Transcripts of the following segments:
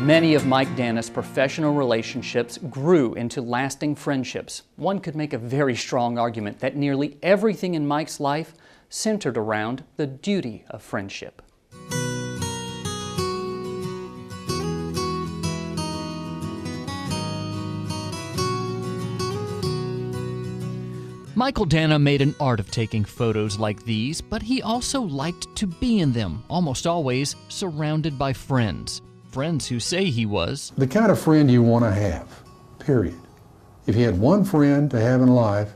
Many of Mike Danna's professional relationships grew into lasting friendships. One could make a very strong argument that nearly everything in Mike's life centered around the duty of friendship. Michael Danna made an art of taking photos like these, but he also liked to be in them, almost always surrounded by friends. Friends who say he was the kind of friend you want to have, period. If you had one friend to have in life,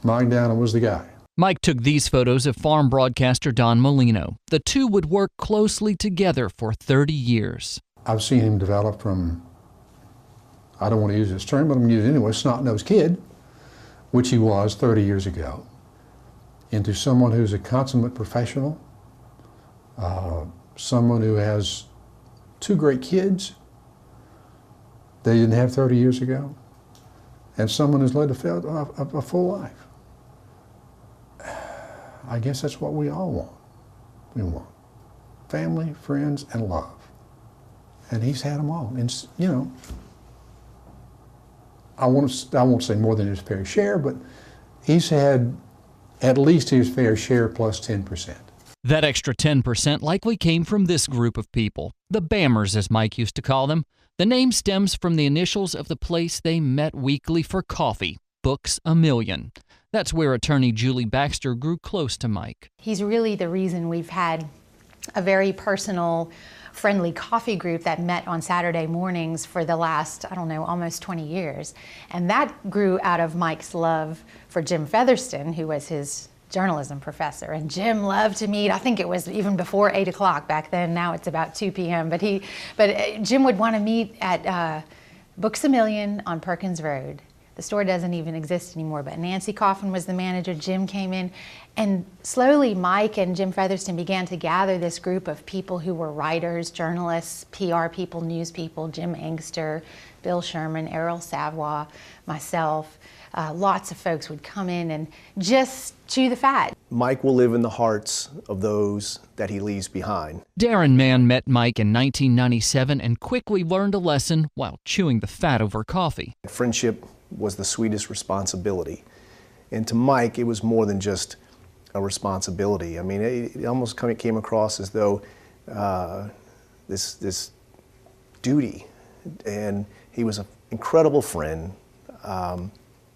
Mike Danna was the guy. Mike took these photos of farm broadcaster Don Molino. The two would work closely together for 30 years. I've seen him develop from, I don't want to use this term, but I'm going to use it anyway, snot-nosed kid, which he was 30 years ago, into someone who's a consummate professional, someone who has two great kids they didn't have 30 years ago, and someone who's led a full life. I guess that's what we all want. We want family, friends, and love. And he's had them all. And, you know, I won't say more than his fair share, but he's had at least his fair share plus 10%. That extra 10% likely came from this group of people, the Bammers, as Mike used to call them. The name stems from the initials of the place they met weekly for coffee, Books A Million. That's where attorney Julie Baxter grew close to Mike. He's really the reason we've had a very personal, friendly coffee group that met on Saturday mornings for the last, I don't know, almost 20 years. And that grew out of Mike's love for Jim Featherston, who was his journalism professor. And Jim loved to meet, I think it was even before 8 o'clock back then, now it's about 2 p.m. But Jim would want to meet at Books A Million on Perkins Road. The store doesn't even exist anymore, but Nancy Coffin was the manager, Jim came in, and slowly Mike and Jim Featherston began to gather this group of people who were writers, journalists, PR people, news people, Jim Angster, Bill Sherman, Errol Savoy, myself. Lots of folks would come in and just chew the fat. Mike will live in the hearts of those that he leaves behind. Darren Mann met Mike in 1997 and quickly learned a lesson while chewing the fat over coffee. Friendship was the sweetest responsibility. And to Mike, it was more than just a responsibility. I mean, it almost came across as though this duty. And he was an incredible friend,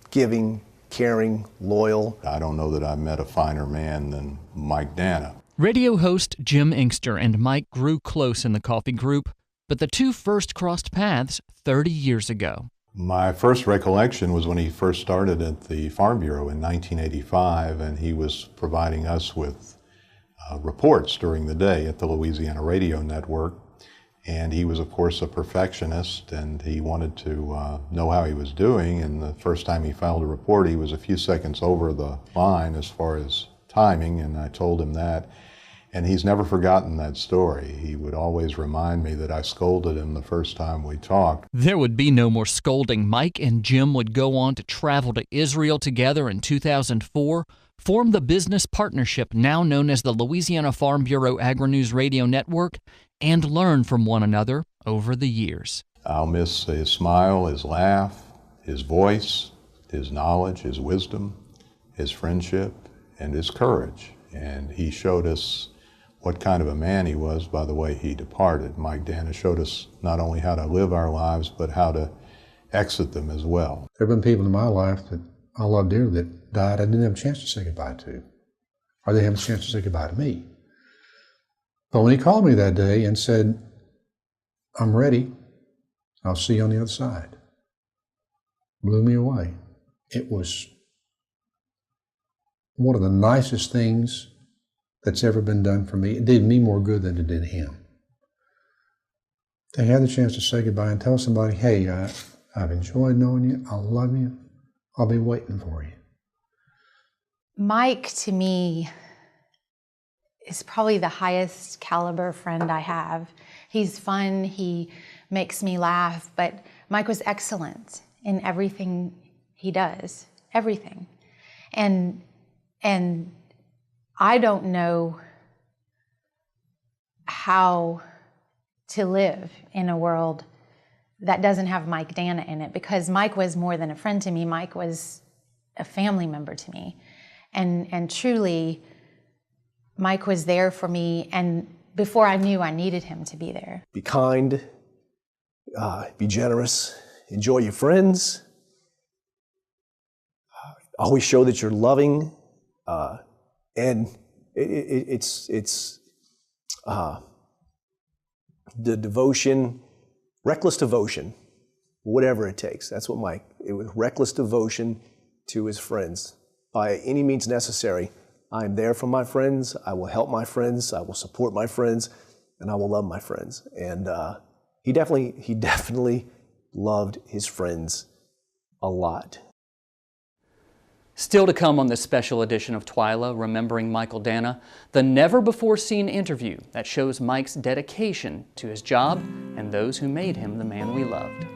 giving, caring, loyal. I don't know that I've met a finer man than Mike Danna. Radio host Jim Angster and Mike grew close in the coffee group, but the two first crossed paths 30 years ago. My first recollection was when he first started at the Farm Bureau in 1985, and he was providing us with reports during the day at the Louisiana Radio Network. And he was, of course, a perfectionist, and he wanted to know how he was doing. And the first time he filed a report, he was a few seconds over the line as far as timing, and I told him that. And he's never forgotten that story. He would always remind me that I scolded him the first time we talked. There would be no more scolding. Mike and Jim would go on to travel to Israel together in 2004, form the business partnership now known as the Louisiana Farm Bureau Agri-News Radio Network, and learn from one another over the years. I'll miss his smile, his laugh, his voice, his knowledge, his wisdom, his friendship, and his courage. And he showed us what kind of a man he was by the way he departed. Mike Danna showed us not only how to live our lives, but how to exit them as well. There have been people in my life that I love dearly that died I didn't have a chance to say goodbye to, or they haven't a chance to say goodbye to me. But when he called me that day and said, "I'm ready, I'll see you on the other side," blew me away. It was one of the nicest things that's ever been done for me. It did me more good than it did him. To have the chance to say goodbye and tell somebody, "Hey, I've enjoyed knowing you, I love you, I'll be waiting for you." Mike, to me, is probably the highest caliber friend I have. He's fun, he makes me laugh, but Mike was excellent in everything he does, everything. And I don't know how to live in a world that doesn't have Mike Danna in it, because Mike was more than a friend to me. Mike was a family member to me. And truly, Mike was there for me, and before I knew I needed him to be there. Be kind, be generous, enjoy your friends, always show that you're loving, and it's the devotion, reckless devotion, whatever it takes. That's what Mike, it was reckless devotion to his friends. By any means necessary, I am there for my friends, I will help my friends, I will support my friends, and I will love my friends. And he definitely loved his friends a lot. Still to come on this special edition of TWILA, Remembering Michael Danna, the never-before-seen interview that shows Mike's dedication to his job and those who made him the man we loved.